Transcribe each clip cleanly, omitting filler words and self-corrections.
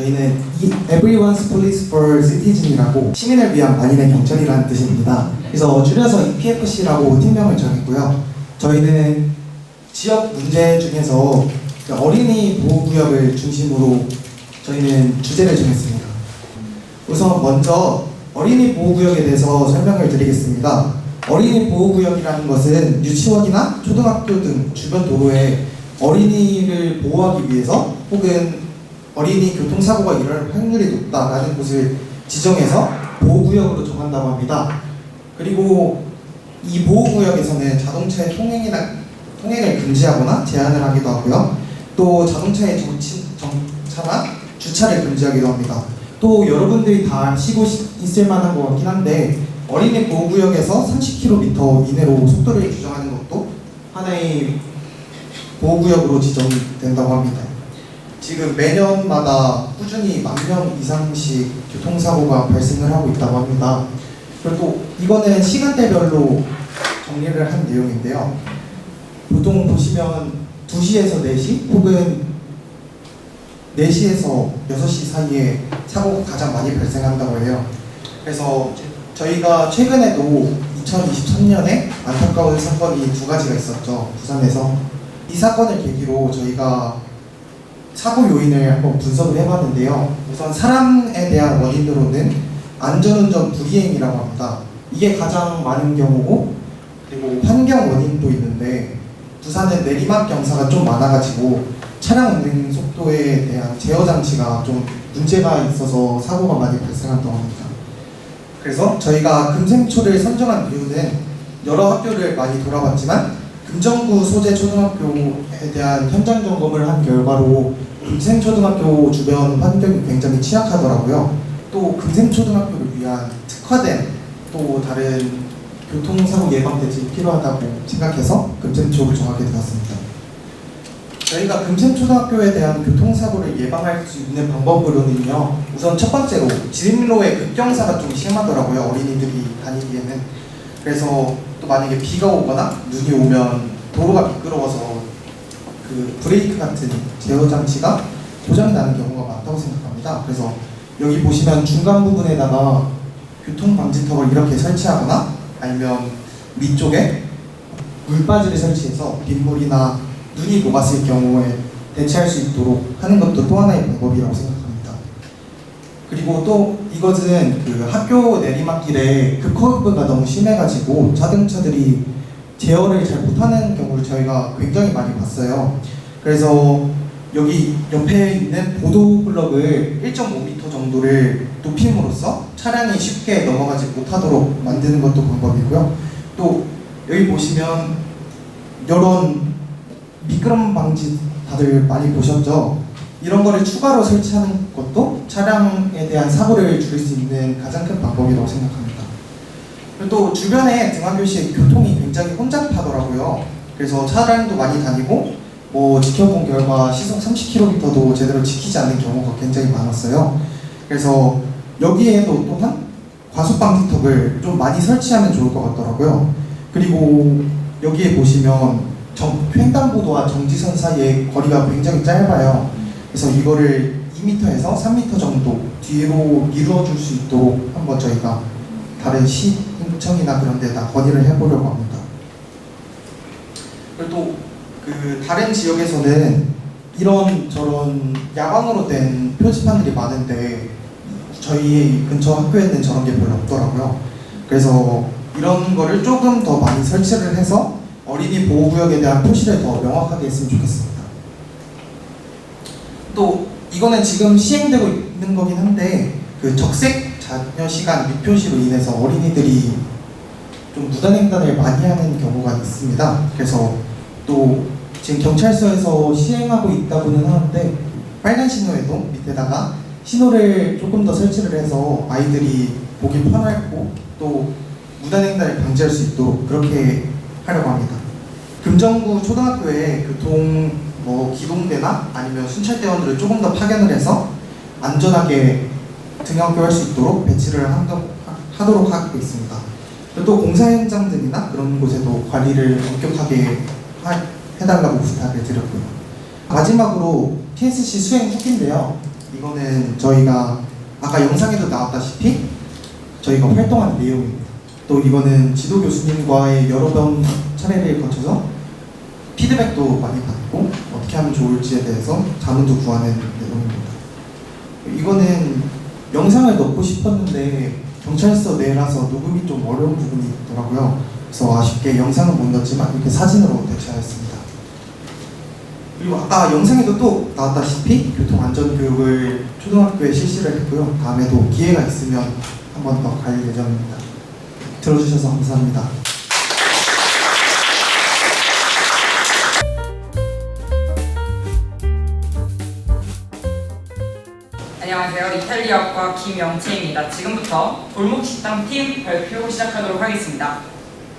저희는 Everyone's Police for Citizen이라고 시민을 위한 만인의 경찰이라는 뜻입니다. 그래서 줄여서 EPFC라고 팀명을 정했고요. 저희는 지역 문제 중에서 어린이 보호구역을 중심으로 저희는 주제를 정했습니다. 우선 먼저 어린이 보호구역에 대해서 설명을 드리겠습니다. 어린이 보호구역이라는 것은 유치원이나 초등학교 등 주변 도로에 어린이를 보호하기 위해서 혹은 어린이 교통사고가 일어날 확률이 높다라는 곳을 지정해서 보호구역으로 정한다고 합니다. 그리고 이 보호구역에서는 자동차의 통행을 금지하거나 제한을 하기도 하고요. 또 자동차의 정차나 주차를 금지하기도 합니다. 또 여러분들이 다 아시고 있을 만한 것 같긴 한데 어린이 보호구역에서 30km 이내로 속도를 규정하는 것도 하나의 보호구역으로 지정된다고 합니다. 지금 매년마다 꾸준히 10,000명 이상씩 교통사고가 발생을 하고 있다고 합니다. 그리고 또 이거는 시간대별로 정리를 한 내용인데요. 보통 보시면 2시에서 4시 혹은 4시에서 6시 사이에 사고가 가장 많이 발생한다고 해요. 그래서 저희가 최근에도 2023년에 안타까운 사건이 2가지가 있었죠. 부산에서. 이 사건을 계기로 저희가 사고 요인을 한번 분석을 해봤는데요. 우선 사람에 대한 원인으로는 안전운전 불이행이라고 합니다. 이게 가장 많은 경우고, 그리고 환경 원인도 있는데 부산은 내리막 경사가 좀 많아가지고 차량 운행 속도에 대한 제어 장치가 좀 문제가 있어서 사고가 많이 발생한다고 합니다. 그래서 저희가 금생초를 선정한 이유는 여러 학교를 많이 돌아봤지만 금정구 소재 초등학교에 대한 현장 점검을 한 결과로 금생초등학교 주변 환경이 굉장히 취약하더라고요. 또 금생초등학교를 위한 특화된 또 다른 교통사고 예방 대책이 필요하다고 생각해서 금생초를 정하게 되었습니다. 저희가 금생초등학교에 대한 교통사고를 예방할 수 있는 방법으로는요, 우선 첫 번째로 진입로의 급경사가 좀 심하더라고요. 어린이들이 다니기에는. 그래서 또 만약에 비가 오거나 눈이 오면 도로가 미끄러워서 그 브레이크 같은 제어 장치가 고장이 나는 경우가 많다고 생각합니다. 그래서 여기 보시면 중간 부분에다가 교통 방지턱을 이렇게 설치하거나 아니면 위쪽에 물바지를 설치해서 빗물이나 눈이 녹았을 경우에 대체할 수 있도록 하는 것도 또 하나의 방법이라고 생각합니다. 그리고 또 이것은 그 학교 내리막길에 그 커브가 너무 심해가지고 자동차들이 제어를 잘 못하는 경우를 저희가 굉장히 많이 봤어요. 그래서 여기 옆에 있는 보도블럭을 1.5m 정도를 높임으로써 차량이 쉽게 넘어가지 못하도록 만드는 것도 방법이고요. 또 여기 보시면 이런 미끄럼 방지 다들 많이 보셨죠? 이런 거를 추가로 설치하는 것도 차량에 대한 사고를 줄일 수 있는 가장 큰 방법이라고 생각합니다. 그리고 또 주변에 등하교시 교통이 굉장히 혼잡하더라고요. 그래서 차량도 많이 다니고 지켜본 결과 시속 30km도 제대로 지키지 않는 경우가 굉장히 많았어요. 그래서 여기에도 또한 과속방지턱을 좀 많이 설치하면 좋을 것 같더라고요. 그리고 여기에 보시면 횡단보도와 정지선 사이의 거리가 굉장히 짧아요. 그래서 이거를 2m에서 3m 정도 뒤로 미루어줄 수 있도록 한번 저희가 다른 시청이나 그런 데다 건의를 해보려고 합니다. 그리고 또 그 다른 지역에서는 이런 저런 야광으로 된 표지판들이 많은데 저희 근처 학교에는 저런 게 별로 없더라고요. 그래서 이런 거를 조금 더 많이 설치를 해서 어린이 보호구역에 대한 표시를 더 명확하게 했으면 좋겠습니다. 또 이거는 지금 시행되고 있는 거긴 한데 그 적색 자녀 시간 미표시로 인해서 어린이들이 좀 무단횡단을 많이 하는 경우가 있습니다. 그래서 또 지금 경찰서에서 시행하고 있다고는 하는데 빨간 신호에도 밑에다가 신호를 조금 더 설치를 해서 아이들이 보기 편하고 또 무단횡단을 방지할 수 있도록 그렇게 하려고 합니다. 금정구 초등학교에 교통 기동대나 아니면 순찰대원들을 조금 더 파견을 해서 안전하게 등하교할 수 있도록 배치를 하도록 하고 있습니다. 그리고 또 공사 현장들이나 그런 곳에도 관리를 엄격하게 해달라고 부탁을 드렸고요. 마지막으로 PSC 수행 후기인데요. 이거는 저희가 아까 영상에도 나왔다시피 저희가 활동하는 내용입니다. 또 이거는 지도 교수님과의 여러 번 차례를 거쳐서 피드백도 많이 받고 어떻게 하면 좋을지에 대해서 자문도 구하는 내용입니다. 이거는 영상을 넣고 싶었는데 경찰서 내라서 녹음이 좀 어려운 부분이 있더라고요. 그래서 아쉽게 영상은 못 넣었지만 이렇게 사진으로 대체하였습니다. 그리고 아까 영상에도 또 나왔다시피 교통안전교육을 초등학교에 실시를 했고요. 다음에도 기회가 있으면 한 번 더 갈 예정입니다. 들어주셔서 감사합니다. 안녕하세요. 이탈리아과 김영채입니다. 지금부터 골목식당팀 발표 시작하도록 하겠습니다.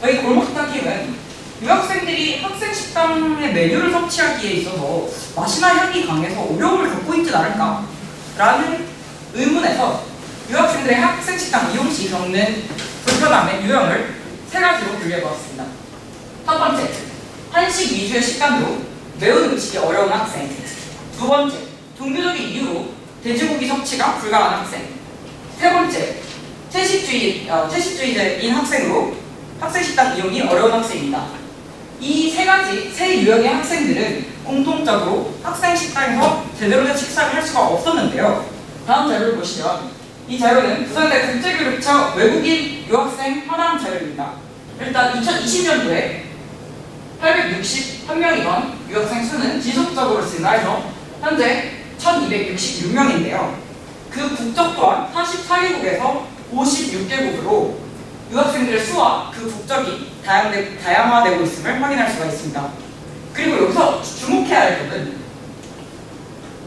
저희 골목식당팀은 유학생들이 학생식당의 메뉴를 섭취하기에 있어서 맛이나 향이 강해서 어려움을 겪고 있진 않을까? 라는 의문에서 유학생들의 학생식당 이용 시 겪는 불편함의 유형을 세 가지로 분류해보았습니다. 첫 번째, 한식 위주의 식단으로 매운 음식이 어려운 학생. 두 번째, 종교적인 이유로 돼지고기 섭취가 불가한 학생. 세 번째, 채식주의자인 학생으로 학생식당 이용이 어려운 학생입니다. 이 세 유형의 학생들은 공통적으로 학생식당에서 제대로 된 식사를 할 수가 없었는데요. 다음 자료를 보시면 이 자료는 부산대 국제교육처 외국인 유학생 현황 자료입니다. 일단 2020년도에 861명이던 유학생 수는 지속적으로 증가해서 현재 1266명인데요. 그 국적 또한 44개국에서 56개국으로 유학생들의 수와 그 국적이 다양화되고 있음을 확인할 수가 있습니다. 그리고 여기서 주목해야 할 점은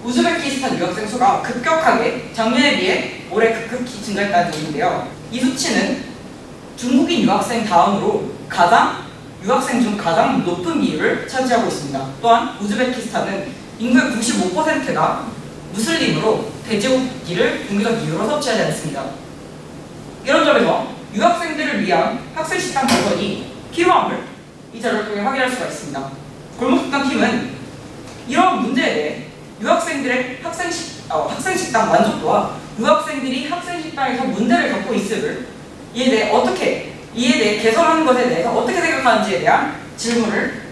우즈베키스탄 유학생 수가 급격하게 작년에 비해 올해 급격히 증가했다는 점인데요. 이 수치는 중국인 유학생 다음으로 유학생 중 가장 높은 비율을 차지하고 있습니다. 또한 우즈베키스탄은 인구의 95%가 무슬림으로 돼지고기를 종교적 이유로 섭취하지 않습니다. 이런 점에서 유학생들을 위한 학생식당 개선이 필요함을 이 자료를 통해 확인할 수가 있습니다. 골목식당 팀은 이런 문제에 대해 유학생들의 학생식당 만족도와 유학생들이 학생식당에서 문제를 겪고 있음을 이에 대해 개선하는 것에 대해서 어떻게 생각하는지에 대한 질문을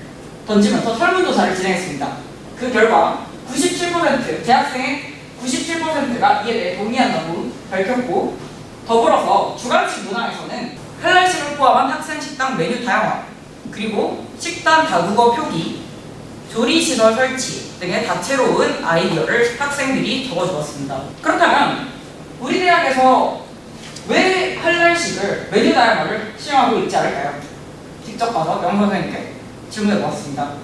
던지면서 설문조사를 진행했습니다. 그 결과 97%, 대학생의 97%가 이에 대해 동의한다고 밝혔고, 더불어서 주관식 문항에서는 할랄식을 포함한 학생식당 메뉴 다양화, 그리고 식단 다국어 표기, 조리시설 설치 등의 다채로운 아이디어를 학생들이 적어주었습니다. 그렇다면 우리 대학에서 왜 할랄식을 메뉴 다양화를 시행하고 있지 않을까요? 직접 가서 명 선생님께 질문해보았습니다.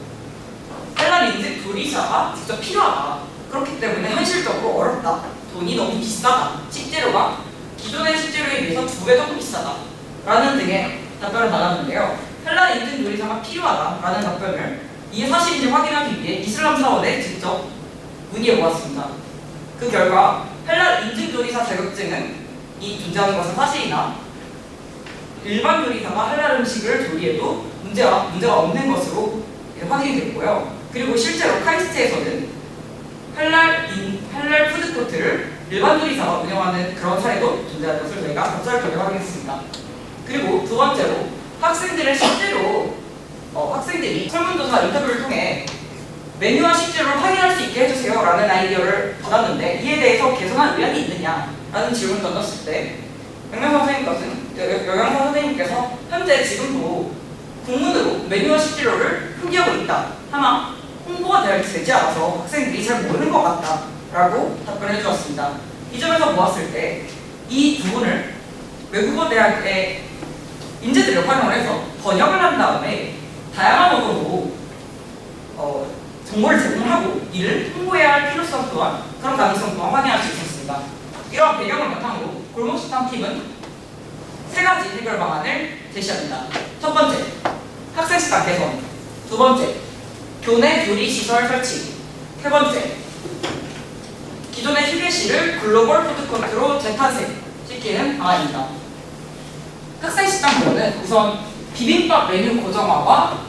할랄 인증 조리사가 직접 필요하다. 그렇기 때문에 현실적으로 어렵다. 돈이 너무 비싸다. 식재료가 기존의 식재료에 비해서 2배 정도 비싸다. 라는 등의 답변을 받았는데요. 할랄 인증 조리사가 필요하다. 라는 답변을 이게 사실인지 확인하기 위해 이슬람 사원에 직접 문의해보았습니다. 그 결과 할랄 인증 조리사 자격증은 이 존재하는 것은 사실이나 일반 조리사가 할랄 음식을 조리해도 문제가 없는 것으로 확인이 됐고요. 그리고 실제로 카이스트에서는 할랄 푸드코트를 일반 조리사가 운영하는 그런 사례도 존재하는 것을 저희가 적절하게 확인했습니다. 그리고 두 번째로 학생들의 실제로 학생들이 설문조사 인터뷰를 통해 메뉴와 식재료를 확인할 수 있게 해주세요 라는 아이디어를 받았는데 이에 대해서 개선할 의향이 있느냐 라는 질문을 던졌을 때 영양사 선생님께서 현재 지금도 국문으로 메뉴와 식재료를 표기하고 있다. 하나 홍보가 되지 않아서 학생들이 잘 모르는 것 같다 라고 답변해 주었습니다. 이 점에서 보았을 때 이 부분을 외국어 대학의 인재들을 활용해서 번역을 한 다음에 다양한 언어로 정보를 제공하고 이를 홍보해야 할 필요성 또한 그런 가능성 또한 확인할 수 있었습니다. 이러한 배경을 바탕으로 골목식당 팀은 세 가지 해결 방안을 제시합니다. 첫 번째, 학생식당 개선. 두 번째, 교내 조리시설 설치. 세 번째, 기존의 휴게실을 글로벌 푸드코트로 재탄생시키는 방안입니다. 학생식당 부분은 우선 비빔밥 메뉴 고정화와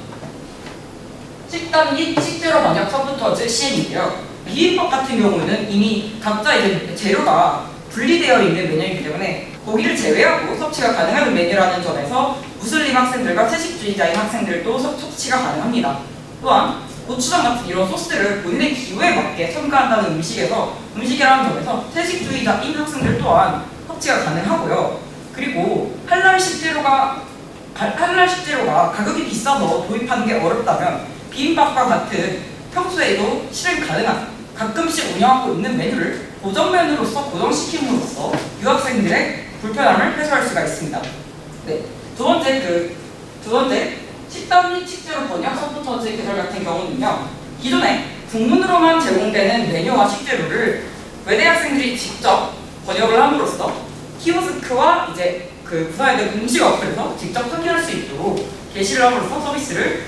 식단 및 식재료 번역 서포터즈 시행이고요. 비빔밥 같은 경우는 이미 각자 이제 재료가 분리되어 있는 메뉴이기 때문에 고기를 제외하고 섭취가 가능한 메뉴라는 점에서 무슬림 학생들과 채식주의자인 학생들도 섭취가 가능합니다. 또한 고추장 같은 이런 소스를 본인의 기호에 맞게 첨가한다는 음식이라는 점에서 채식주의자인 학생들 또한 섭취가 가능하고요. 그리고 할랄 식재료가 가격이 비싸서 도입하는 게 어렵다면 비빔밥과 같은 평소에도 실행 가능한 가끔씩 운영하고 있는 메뉴를 고정 메뉴로서 고정시킴으로써 유학생들의 불편함을 해소할 수가 있습니다. 네, 두 번째 식단 및 식재료 번역 서포터즈 개설 같은 경우는요. 기존에 국문으로만 제공되는 메뉴와 식재료를 외대 학생들이 직접 번역을 함으로써 키오스크와 이제 그 부산에 공식 어플에서 직접 확인할 수 있도록 게시를 함으로써 서비스를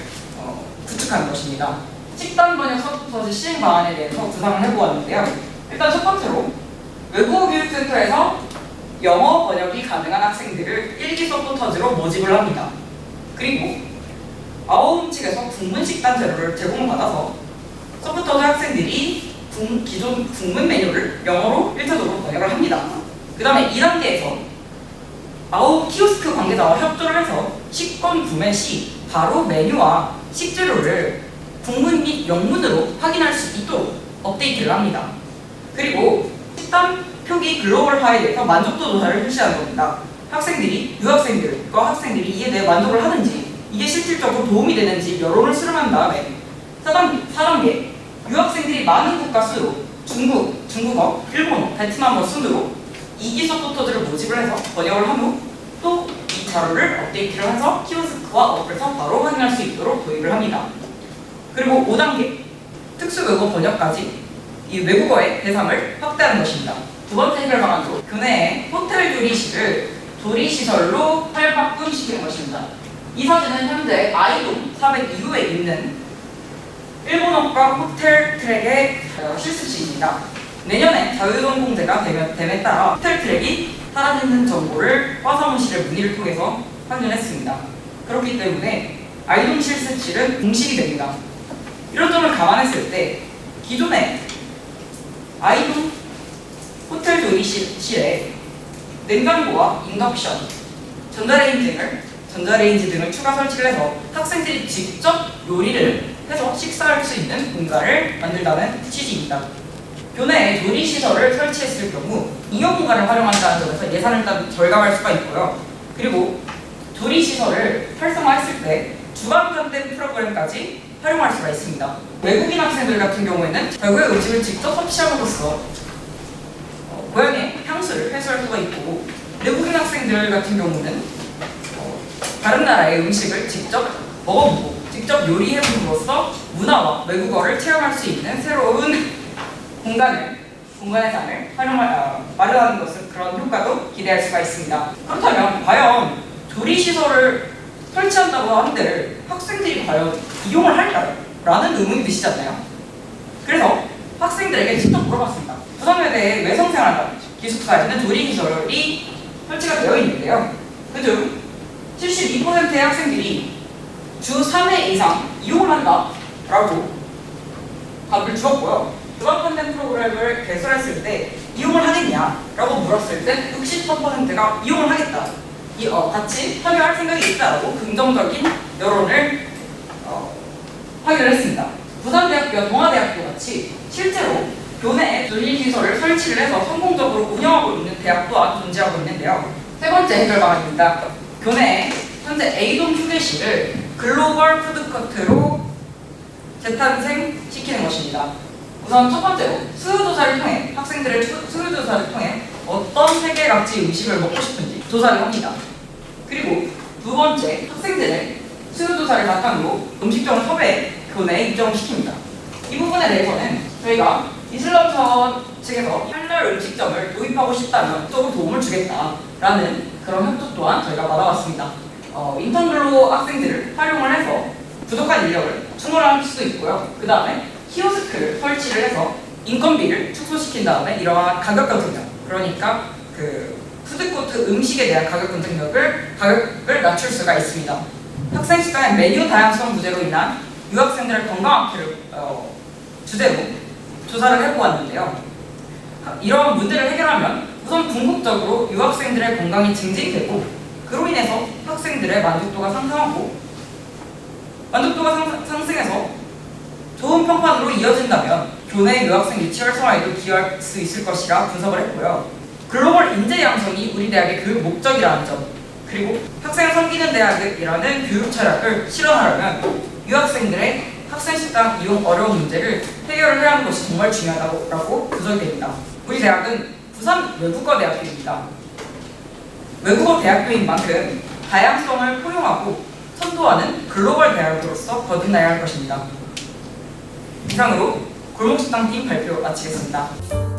구축한 것입니다. 식단 번역 서포터즈 시행 방안에 대해서 구상을 해보았는데요. 일단 첫 번째로 외국어 교육센터에서 영어 번역이 가능한 학생들을 1기 서포터즈로 모집을 합니다. 그리고 아홉음식에서 국문 식단 재료를 제공받아서 서포터즈 학생들이 기존 국문 메뉴를 영어로 1차적으로 번역을 합니다. 그 다음에 2단계에서 아홉 키오스크 관계자와 협조를 해서 식권 구매 시 바로 메뉴와 식재료를 국문 및 영문으로 확인할 수 있도록 업데이트를 합니다. 그리고 식단 표기 글로벌화에 대해서 만족도 조사를 실시하는 겁니다. 유학생들과 학생들이 이에 대해 만족을 하는지, 이게 실질적으로 도움이 되는지 여론을 수렴한 다음에 4단계 유학생들이 많은 국가 수로 중국어, 일본어, 베트남어 순으로 2기 서포터즈를 모집을 해서 번역을 한 후 또 이 자료를 업데이트를 해서 키오스크와 어플에서 바로 확인할 수 있도록 도입을 합니다. 그리고 5단계 특수 외국어 번역까지 이 외국어의 대상을 확대하는 것입니다. 두 번째 해결 방안으로 교내에 호텔 조리시설로 탈바꿈시키는 것입니다. 이 사진은 현재 아이돔 402호에 있는 일본어과 호텔 트랙의 실습실입니다. 내년에 자유전공제가 됨에 따라 호텔 트랙이 사라지는 정보를 화사무실의 문의를 통해서 확인했습니다. 그렇기 때문에 아이돔 실습실은 공식이 됩니다. 이런 점을 감안했을 때 기존에 아이돔 호텔 조리실에 냉장고와 인덕션, 전자레인지 등을 추가 설치를 해서 학생들이 직접 요리를 해서 식사할 수 있는 공간을 만들다는 취지입니다. 교내에 조리시설을 설치했을 경우 잉여 공간을 활용한다는 점에서 예산을 일단 절감할 수가 있고요. 그리고 조리시설을 활성화했을 때 주방전된 프로그램까지 활용할 수가 있습니다. 외국인 학생들 같은 경우에는 결국에 음식을 직접 섭취함으로써 고향의 향수를 회수할 수가 있고, 외국인 학생들 같은 경우는 다른 나라의 음식을 직접 먹어보고 직접 요리해봄으로써 문화와 외국어를 체험할 수 있는 새로운 공간의 장을 마련하는 것은 그런 효과도 기대할 수가 있습니다. 그렇다면 과연 조리시설을 설치한다고 한들 학생들이 과연 이용을 할까요? 라는 의문이 드시지 않나요? 그래서 학생들에게 직접 물어봤습니다. 부산외대의 외성생활관 기숙사에는 조리시설이 설치가 되어 있는데요. 그중 72%의 학생들이 주 3회 이상 이용을 한다 라고 답을 주었고요. 주간 컨텐츠 프로그램을 개설했을 때 이용을 하겠냐 라고 물었을 때 63%가 이용을 하겠다, 같이 참여할 생각이 있다라고 긍정적인 여론을 확인을 했습니다. 부산대학교와 동아대학교 같이 실제로 교내에 조리시설을 설치를 해서 성공적으로 운영하고 있는 대학 또한 존재하고 있는데요. 세 번째 해결 방안입니다. 교내에 현재 A동 휴게실을 글로벌 푸드코트로 재탄생시키는 것입니다. 우선 첫 번째로 수요조사를 통해 학생들의 수요조사를 통해 어떤 세계 각지 음식을 먹고 싶은지 조사를 합니다. 그리고 두 번째, 학생들의 수요조사를 바탕으로 음식점 섭외 교내에 입점시킵니다. 이 부분에 대해서는 저희가 이슬람사원 측에서 할랄 음식점을 도입하고 싶다면 그쪽으로 도움을 주겠다라는 그런 협조 또한 저희가 받아왔습니다. 인턴블로 학생들을 활용을 해서 부족한 인력을 충원할 수도 있고요. 그 다음에 키오스크를 설치를 해서 인건비를 축소시킨 다음에 이러한 가격 경쟁력, 그러니까 그 푸드코트 음식에 대한 가격을 낮출 수가 있습니다. 학생 식단의 메뉴 다양성 부재로 인한 유학생들의 건강 악화를 주제로 조사를 해보았는데요. 이런 문제를 해결하면 우선 궁극적으로 유학생들의 건강이 증진되고 그로 인해서 학생들의 만족도가 상승하고 상승해서 좋은 평판으로 이어진다면 교내 유학생 유치 활성화에도 기여할 수 있을 것이라 분석을 했고요. 글로벌 인재 양성이 우리 대학의 교육 목적이라는 점, 그리고 학생을 섬기는 대학이라는 교육 철학을 실현하려면 유학생들의 학생 식당 이용 어려운 문제를 해결을 해야 하는 것이 정말 중요하다고 분석이 됩니다. 우리 대학은 부산 외국어 대학교입니다. 외국어 대학교인 만큼 다양성을 포용하고 선도하는 글로벌 대학으로서 거듭나야 할 것입니다. 이상으로 골목식당팀 발표 마치겠습니다.